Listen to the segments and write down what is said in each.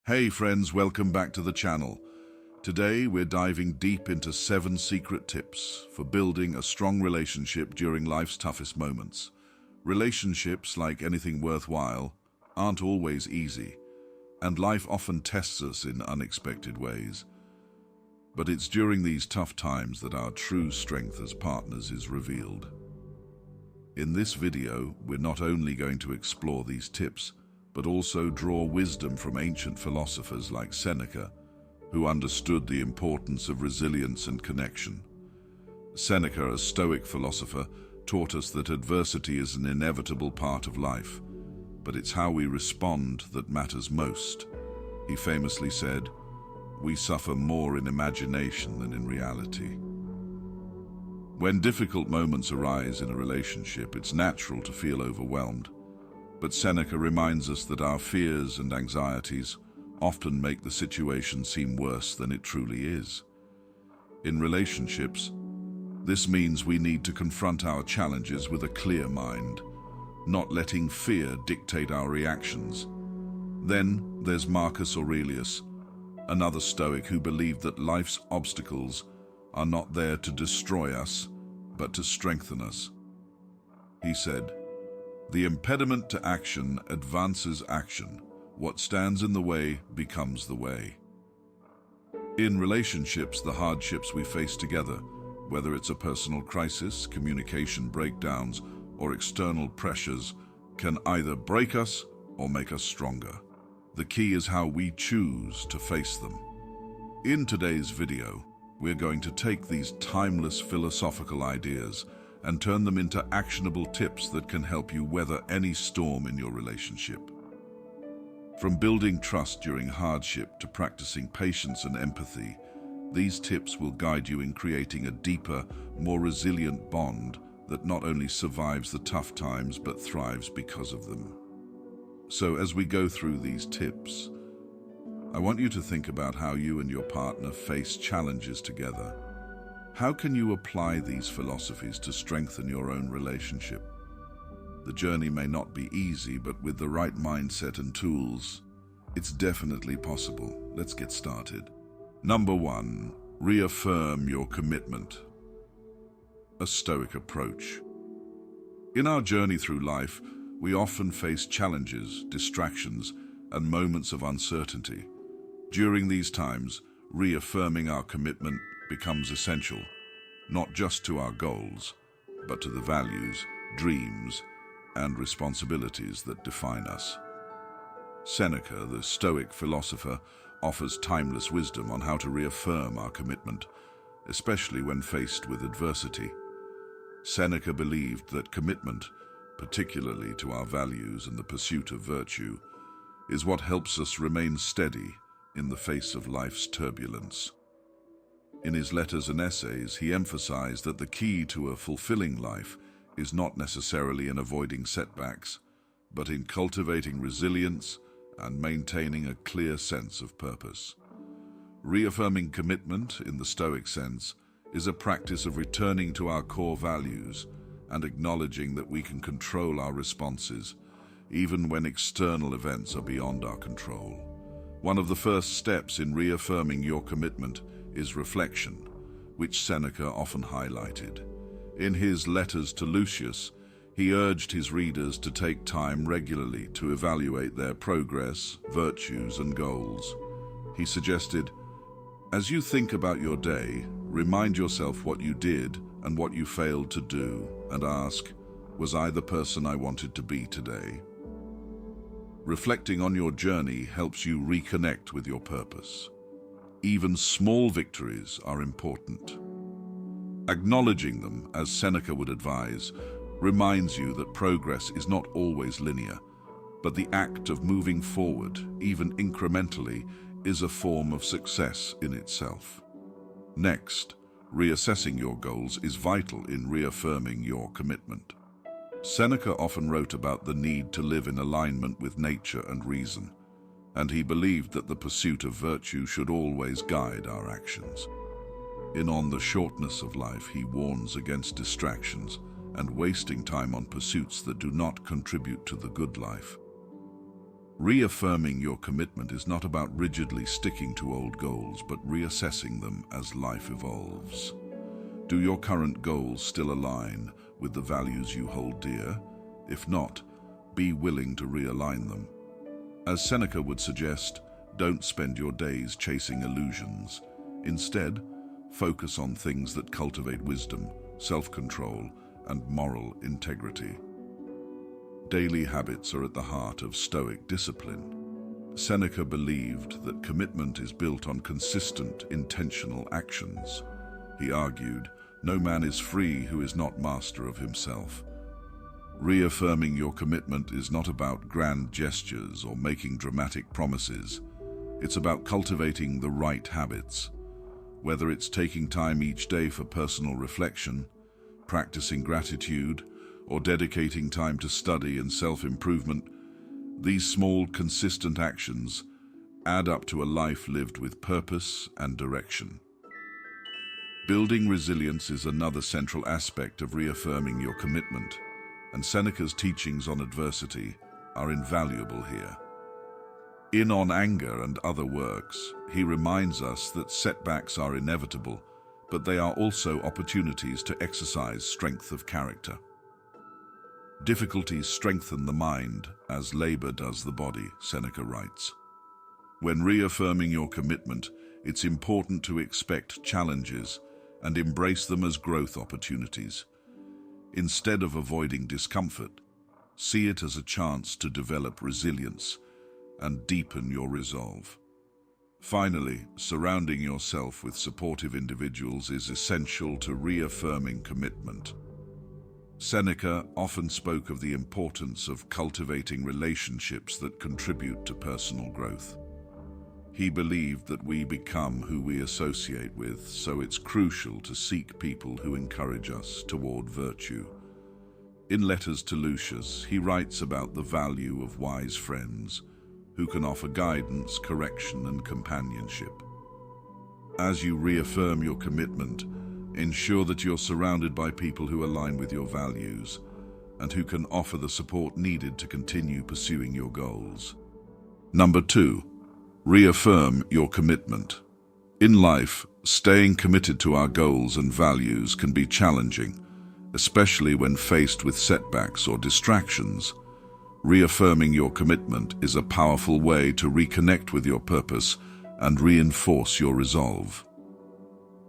Hey friends, welcome back to the channel. Today we're diving deep into 7 secret tips for building a strong relationship during life's toughest moments. Relationships, like anything worthwhile, aren't always easy, and life often tests us in unexpected ways. But it's during these tough times that our true strength as partners is revealed. In this video, we're not only going to explore these tips, but also draw wisdom from ancient philosophers like Seneca, who understood the importance of resilience and connection. Seneca, a Stoic philosopher, taught us that adversity is an inevitable part of life, but it's how we respond that matters most. He famously said, "We suffer more in imagination than in reality." When difficult moments arise in a relationship, it's natural to feel overwhelmed. But Seneca reminds us that our fears and anxieties often make the situation seem worse than it truly is. In relationships, this means we need to confront our challenges with a clear mind, not letting fear dictate our reactions. Then there's Marcus Aurelius, another Stoic who believed that life's obstacles are not there to destroy us, but to strengthen us. He said, "The impediment to action advances action. What stands in the way becomes the way." In relationships, the hardships we face together, whether it's a personal crisis, communication breakdowns, or external pressures, can either break us or make us stronger. The key is how we choose to face them. In today's video, we're going to take these timeless philosophical ideas and turn them into actionable tips that can help you weather any storm in your relationship. From building trust during hardship to practicing patience and empathy, these tips will guide you in creating a deeper, more resilient bond that not only survives the tough times but thrives because of them. So as we go through these tips, I want you to think about how you and your partner face challenges together. How can you apply these philosophies to strengthen your own relationship? The journey may not be easy, but with the right mindset and tools, it's definitely possible. Let's get started. Number 1, reaffirm your commitment. A Stoic approach. In our journey through life, we often face challenges, distractions, and moments of uncertainty. During these times, reaffirming our commitment becomes essential, not just to our goals, but to the values, dreams, and responsibilities that define us. Seneca, the Stoic philosopher, offers timeless wisdom on how to reaffirm our commitment, especially when faced with adversity. Seneca believed that commitment, particularly to our values and the pursuit of virtue, is what helps us remain steady in the face of life's turbulence. In his letters and essays, he emphasized that the key to a fulfilling life is not necessarily in avoiding setbacks, but in cultivating resilience and maintaining a clear sense of purpose. Reaffirming commitment, in the Stoic sense, is a practice of returning to our core values and acknowledging that we can control our responses, even when external events are beyond our control. One of the first steps in reaffirming your commitment is reflection, which Seneca often highlighted. In his letters to Lucius, he urged his readers to take time regularly to evaluate their progress, virtues, and goals. He suggested, "As you think about your day, remind yourself what you did and what you failed to do, and ask, was I the person I wanted to be today?" Reflecting on your journey helps you reconnect with your purpose. Even small victories are important. Acknowledging them, as Seneca would advise, reminds you that progress is not always linear, but the act of moving forward, even incrementally, is a form of success in itself. Next, reassessing your goals is vital in reaffirming your commitment. Seneca often wrote about the need to live in alignment with nature and reason, and he believed that the pursuit of virtue should always guide our actions. In On the Shortness of Life, he warns against distractions and wasting time on pursuits that do not contribute to the good life. Reaffirming your commitment is not about rigidly sticking to old goals, but reassessing them as life evolves. Do your current goals still align with the values you hold dear? If not, be willing to realign them. As Seneca would suggest, don't spend your days chasing illusions. Instead, focus on things that cultivate wisdom, self-control, and moral integrity. Daily habits are at the heart of Stoic discipline. Seneca believed that commitment is built on consistent, intentional actions. He argued, "No man is free who is not master of himself." Reaffirming your commitment is not about grand gestures or making dramatic promises. It's about cultivating the right habits. Whether it's taking time each day for personal reflection, practicing gratitude, or dedicating time to study and self-improvement, these small, consistent actions add up to a life lived with purpose and direction. Building resilience is another central aspect of reaffirming your commitment, and Seneca's teachings on adversity are invaluable here. In On Anger and Other Works, he reminds us that setbacks are inevitable, but they are also opportunities to exercise strength of character. Difficulties strengthen the mind as labor does the body, Seneca writes. When reaffirming your commitment, it's important to expect challenges and embrace them as growth opportunities. Instead of avoiding discomfort, see it as a chance to develop resilience and deepen your resolve. Finally, surrounding yourself with supportive individuals is essential to reaffirming commitment. Seneca often spoke of the importance of cultivating relationships that contribute to personal growth. He believed that we become who we associate with, so it's crucial to seek people who encourage us toward virtue. In Letters to Lucius, he writes about the value of wise friends who can offer guidance, correction, and companionship. As you reaffirm your commitment, ensure that you're surrounded by people who align with your values and who can offer the support needed to continue pursuing your goals. Number 2, reaffirm your commitment. In life, staying committed to our goals and values can be challenging, especially when faced with setbacks or distractions. Reaffirming your commitment is a powerful way to reconnect with your purpose and reinforce your resolve.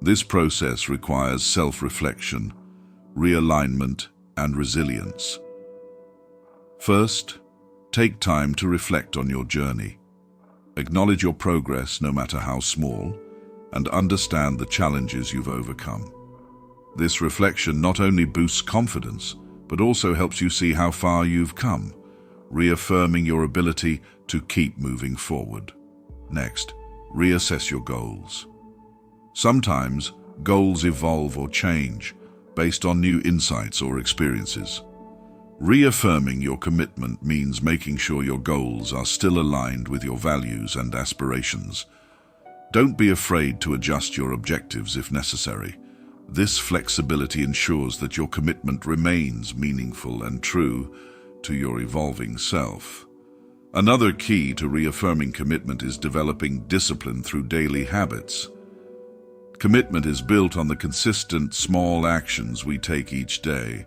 This process requires self-reflection, realignment, and resilience. First, take time to reflect on your journey. Acknowledge your progress, no matter how small, and understand the challenges you've overcome. This reflection not only boosts confidence, but also helps you see how far you've come, reaffirming your ability to keep moving forward. Next, reassess your goals. Sometimes, goals evolve or change based on new insights or experiences. Reaffirming your commitment means making sure your goals are still aligned with your values and aspirations. Don't be afraid to adjust your objectives if necessary. This flexibility ensures that your commitment remains meaningful and true to your evolving self. Another key to reaffirming commitment is developing discipline through daily habits. Commitment is built on the consistent, small actions we take each day,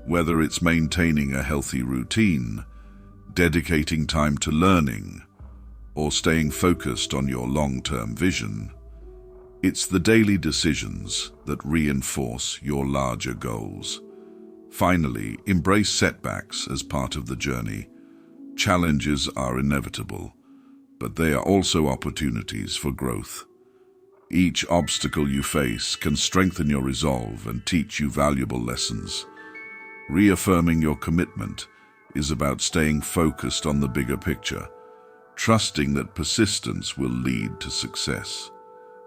whether it's maintaining a healthy routine, dedicating time to learning, or staying focused on your long-term vision. It's the daily decisions that reinforce your larger goals. Finally, embrace setbacks as part of the journey. Challenges are inevitable, but they are also opportunities for growth. Each obstacle you face can strengthen your resolve and teach you valuable lessons. Reaffirming your commitment is about staying focused on the bigger picture, trusting that persistence will lead to success.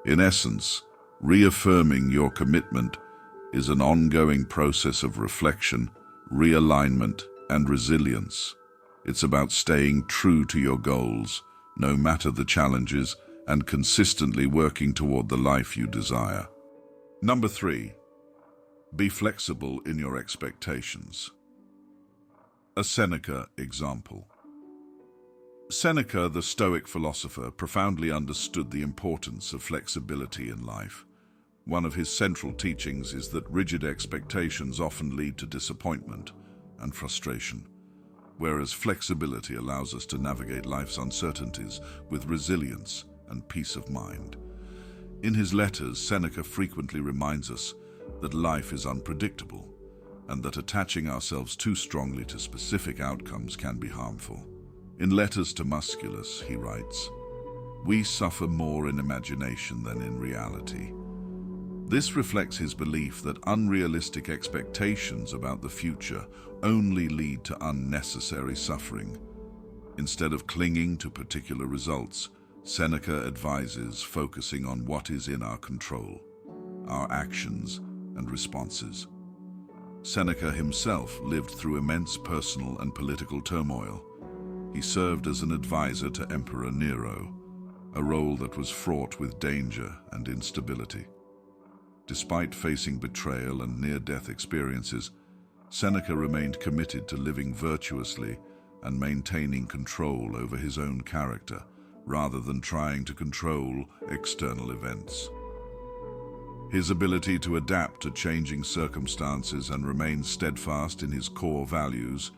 In essence, reaffirming your commitment is an ongoing process of reflection, realignment, and resilience. It's about staying true to your goals, no matter the challenges, and consistently working toward the life you desire. Number 3, be flexible in your expectations. A Seneca example. Seneca, the Stoic philosopher, profoundly understood the importance of flexibility in life. One of his central teachings is that rigid expectations often lead to disappointment and frustration, whereas flexibility allows us to navigate life's uncertainties with resilience and peace of mind. In his letters, Seneca frequently reminds us that life is unpredictable and that attaching ourselves too strongly to specific outcomes can be harmful. In Letters to Musculus, he writes, "We suffer more in imagination than in reality." This reflects his belief that unrealistic expectations about the future only lead to unnecessary suffering. Instead of clinging to particular results, Seneca advises focusing on what is in our control, our actions and responses. Seneca himself lived through immense personal and political turmoil. He served as an advisor to Emperor Nero, a role that was fraught with danger and instability. Despite facing betrayal and near-death experiences, Seneca remained committed to living virtuously and maintaining control over his own character, rather than trying to control external events. His ability to adapt to changing circumstances and remain steadfast in his core values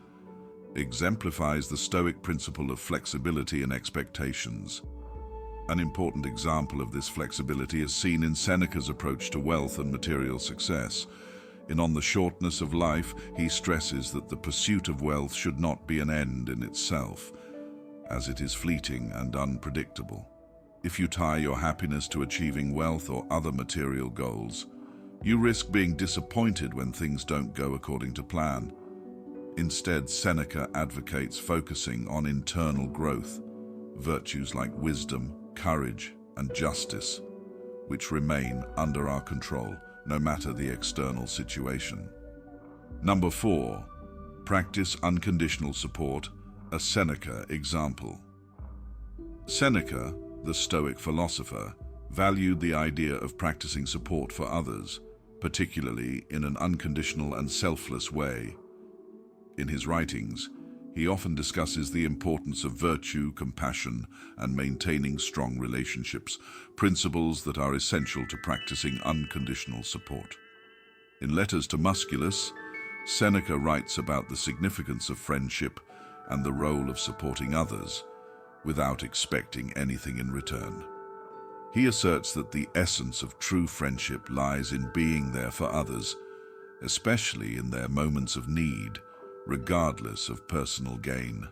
exemplifies the Stoic principle of flexibility and expectations. An important example of this flexibility is seen in Seneca's approach to wealth and material success. In On the Shortness of Life, he stresses that the pursuit of wealth should not be an end in itself, as it is fleeting and unpredictable. If you tie your happiness to achieving wealth or other material goals, you risk being disappointed when things don't go according to plan. Instead, Seneca advocates focusing on internal growth, virtues like wisdom, courage, and justice, which remain under our control, no matter the external situation. Number 4, practice unconditional support, a Seneca example. Seneca, the Stoic philosopher, valued the idea of practicing support for others, particularly in an unconditional and selfless way. In his writings, he often discusses the importance of virtue, compassion, and maintaining strong relationships, principles that are essential to practicing unconditional support. In Letters to Musculus, Seneca writes about the significance of friendship and the role of supporting others without expecting anything in return. He asserts that the essence of true friendship lies in being there for others, especially in their moments of need, regardless of personal gain.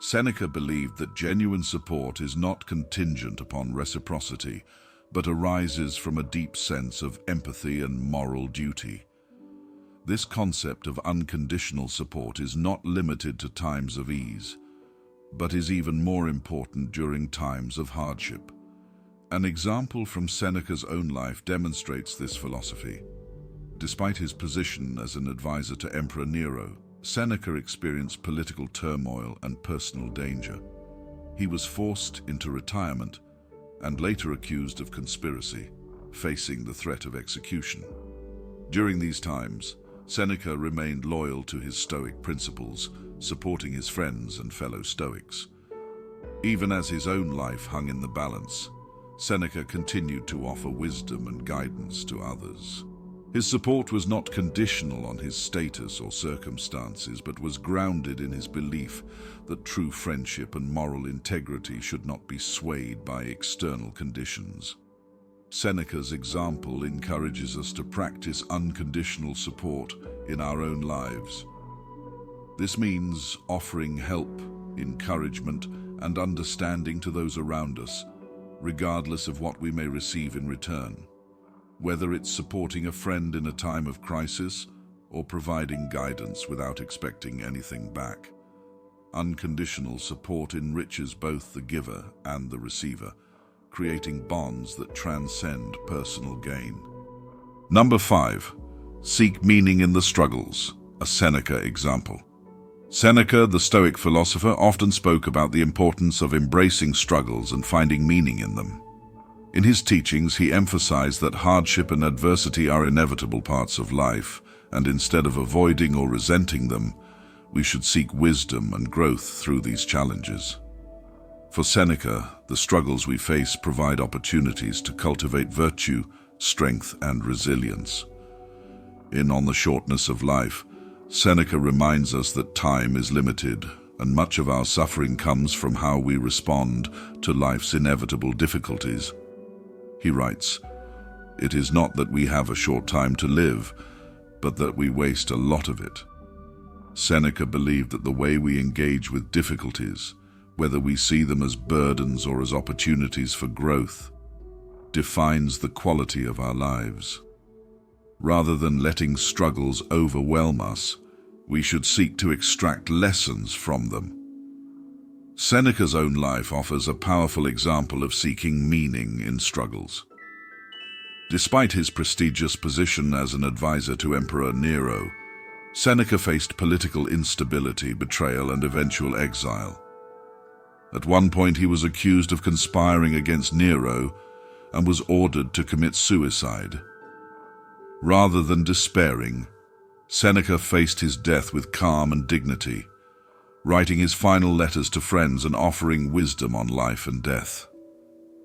Seneca believed that genuine support is not contingent upon reciprocity, but arises from a deep sense of empathy and moral duty. This concept of unconditional support is not limited to times of ease, but is even more important during times of hardship. An example from Seneca's own life demonstrates this philosophy. Despite his position as an advisor to Emperor Nero, Seneca experienced political turmoil and personal danger. He was forced into retirement and later accused of conspiracy, facing the threat of execution. During these times, Seneca remained loyal to his Stoic principles, supporting his friends and fellow Stoics. Even as his own life hung in the balance, Seneca continued to offer wisdom and guidance to others. His support was not conditional on his status or circumstances, but was grounded in his belief that true friendship and moral integrity should not be swayed by external conditions. Seneca's example encourages us to practice unconditional support in our own lives. This means offering help, encouragement, and understanding to those around us, regardless of what we may receive in return. Whether it's supporting a friend in a time of crisis or providing guidance without expecting anything back. Unconditional support enriches both the giver and the receiver, creating bonds that transcend personal gain. Number 5, seek meaning in the struggles, a Seneca example. Seneca, the Stoic philosopher, often spoke about the importance of embracing struggles and finding meaning in them. In his teachings, he emphasized that hardship and adversity are inevitable parts of life, and instead of avoiding or resenting them, we should seek wisdom and growth through these challenges. For Seneca, the struggles we face provide opportunities to cultivate virtue, strength, and resilience. In On the Shortness of Life, Seneca reminds us that time is limited, and much of our suffering comes from how we respond to life's inevitable difficulties. He writes, "It is not that we have a short time to live, but that we waste a lot of it." Seneca believed that the way we engage with difficulties, whether we see them as burdens or as opportunities for growth, defines the quality of our lives. Rather than letting struggles overwhelm us, we should seek to extract lessons from them. Seneca's own life offers a powerful example of seeking meaning in struggles. Despite his prestigious position as an advisor to Emperor Nero, Seneca faced political instability, betrayal, and eventual exile. At one point, he was accused of conspiring against Nero and was ordered to commit suicide. Rather than despairing, Seneca faced his death with calm and dignity, writing his final letters to friends and offering wisdom on life and death.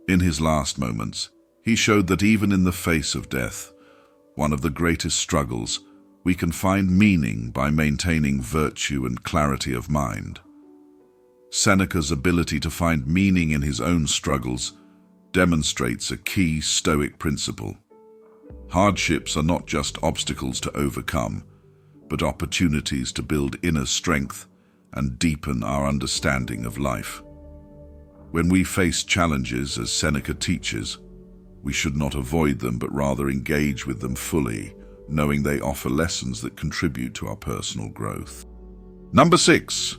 In his last moments, he showed that even in the face of death, one of the greatest struggles, we can find meaning by maintaining virtue and clarity of mind. Seneca's ability to find meaning in his own struggles demonstrates a key Stoic principle. Hardships are not just obstacles to overcome, but opportunities to build inner strength and deepen our understanding of life. When we face challenges, as Seneca teaches, we should not avoid them, but rather engage with them fully, knowing they offer lessons that contribute to our personal growth. Number 6.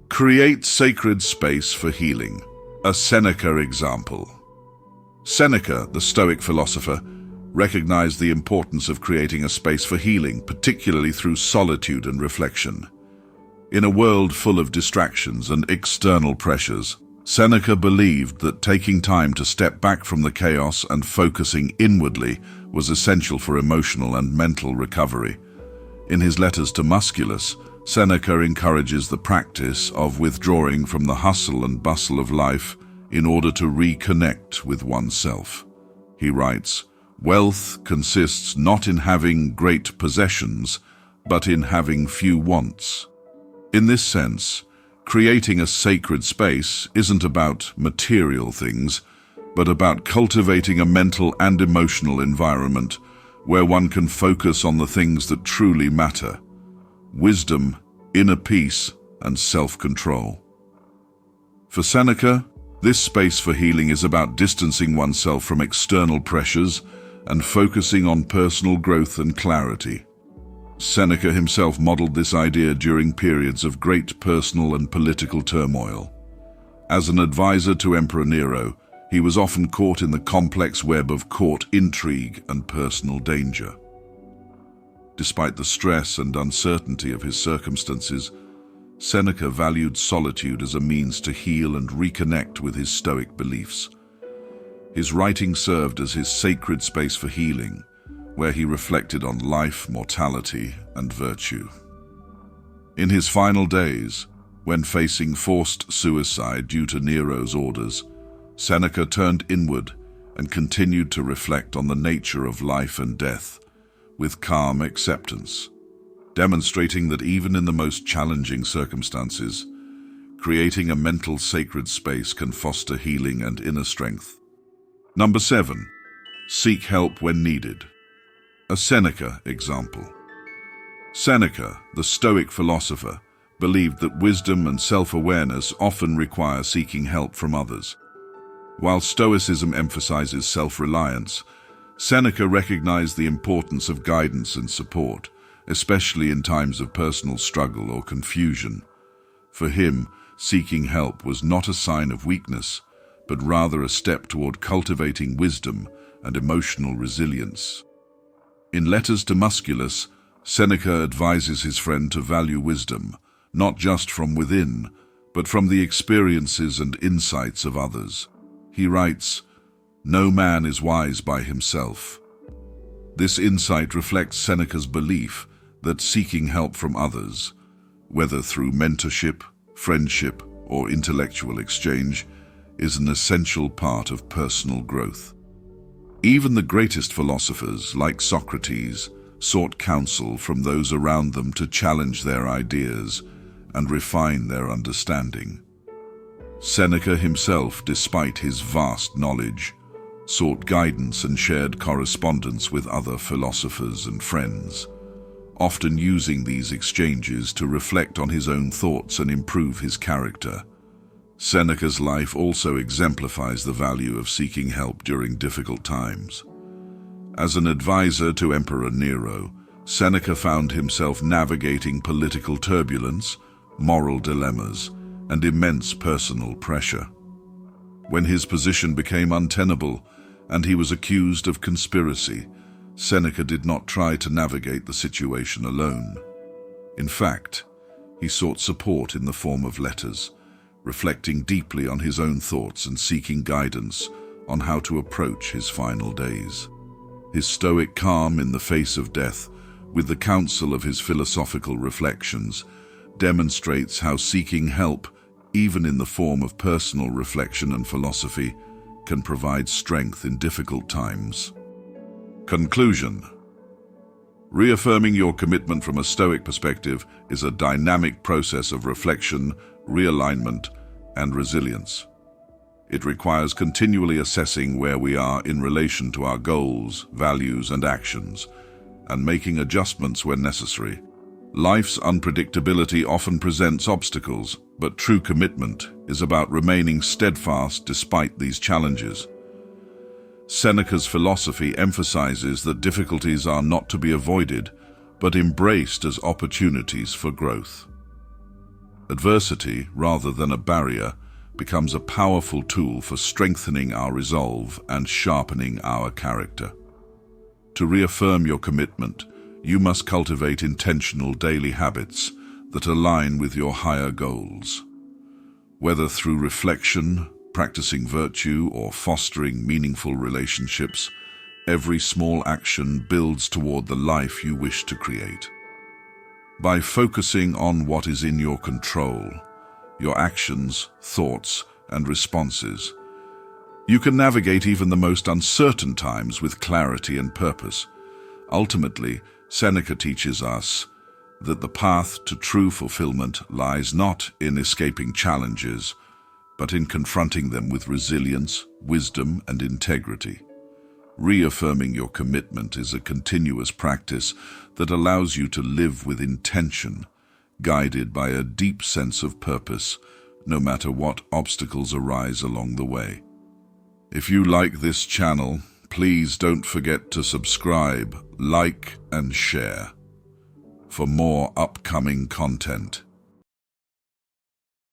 Create sacred space for healing. A Seneca example. Seneca, the Stoic philosopher, recognized the importance of creating a space for healing, particularly through solitude and reflection. In a world full of distractions and external pressures, Seneca believed that taking time to step back from the chaos and focusing inwardly was essential for emotional and mental recovery. In his letters to Musculus, Seneca encourages the practice of withdrawing from the hustle and bustle of life in order to reconnect with oneself. He writes, "Wealth consists not in having great possessions, but in having few wants." In this sense, creating a sacred space isn't about material things, but about cultivating a mental and emotional environment where one can focus on the things that truly matter: wisdom, inner peace, and self-control. For Seneca, this space for healing is about distancing oneself from external pressures and focusing on personal growth and clarity. Seneca himself modeled this idea during periods of great personal and political turmoil. As an advisor to Emperor Nero, he was often caught in the complex web of court intrigue and personal danger. Despite the stress and uncertainty of his circumstances, Seneca valued solitude as a means to heal and reconnect with his Stoic beliefs. His writing served as his sacred space for healing, where he reflected on life, mortality, and virtue. In his final days, when facing forced suicide due to Nero's orders, Seneca turned inward and continued to reflect on the nature of life and death with calm acceptance, demonstrating that even in the most challenging circumstances, creating a mental sacred space can foster healing and inner strength. Number 7. Seek help when needed. A Seneca example. Seneca, the Stoic philosopher, believed that wisdom and self-awareness often require seeking help from others. While Stoicism emphasizes self-reliance, Seneca recognized the importance of guidance and support, especially in times of personal struggle or confusion. For him, seeking help was not a sign of weakness, but rather a step toward cultivating wisdom and emotional resilience. In letters to Musculus, Seneca advises his friend to value wisdom, not just from within, but from the experiences and insights of others. He writes, "No man is wise by himself." This insight reflects Seneca's belief that seeking help from others, whether through mentorship, friendship, or intellectual exchange is an essential part of personal growth. Even the greatest philosophers, like Socrates, sought counsel from those around them to challenge their ideas and refine their understanding. Seneca himself, despite his vast knowledge, sought guidance and shared correspondence with other philosophers and friends, often using these exchanges to reflect on his own thoughts and improve his character. Seneca's life also exemplifies the value of seeking help during difficult times. As an advisor to Emperor Nero, Seneca found himself navigating political turbulence, moral dilemmas, and immense personal pressure. When his position became untenable and he was accused of conspiracy, Seneca did not try to navigate the situation alone. In fact, he sought support in the form of letters, reflecting deeply on his own thoughts and seeking guidance on how to approach his final days. His stoic calm in the face of death, with the counsel of his philosophical reflections, demonstrates how seeking help, even in the form of personal reflection and philosophy, can provide strength in difficult times. Conclusion. Reaffirming your commitment from a Stoic perspective is a dynamic process of reflection, realignment, and resilience. It requires continually assessing where we are in relation to our goals, values, and actions, and making adjustments when necessary. Life's unpredictability often presents obstacles, but true commitment is about remaining steadfast despite these challenges. Seneca's philosophy emphasizes that difficulties are not to be avoided, but embraced as opportunities for growth. Adversity, rather than a barrier, becomes a powerful tool for strengthening our resolve and sharpening our character. To reaffirm your commitment, you must cultivate intentional daily habits that align with your higher goals. Whether through reflection, practicing virtue, or fostering meaningful relationships, every small action builds toward the life you wish to create. By focusing on what is in your control, your actions, thoughts, and responses, you can navigate even the most uncertain times with clarity and purpose. Ultimately, Seneca teaches us that the path to true fulfillment lies not in escaping challenges, but in confronting them with resilience, wisdom, and integrity. Reaffirming your commitment is a continuous practice that allows you to live with intention, guided by a deep sense of purpose, no matter what obstacles arise along the way. If you like this channel, please don't forget to subscribe, like, and share for more upcoming content.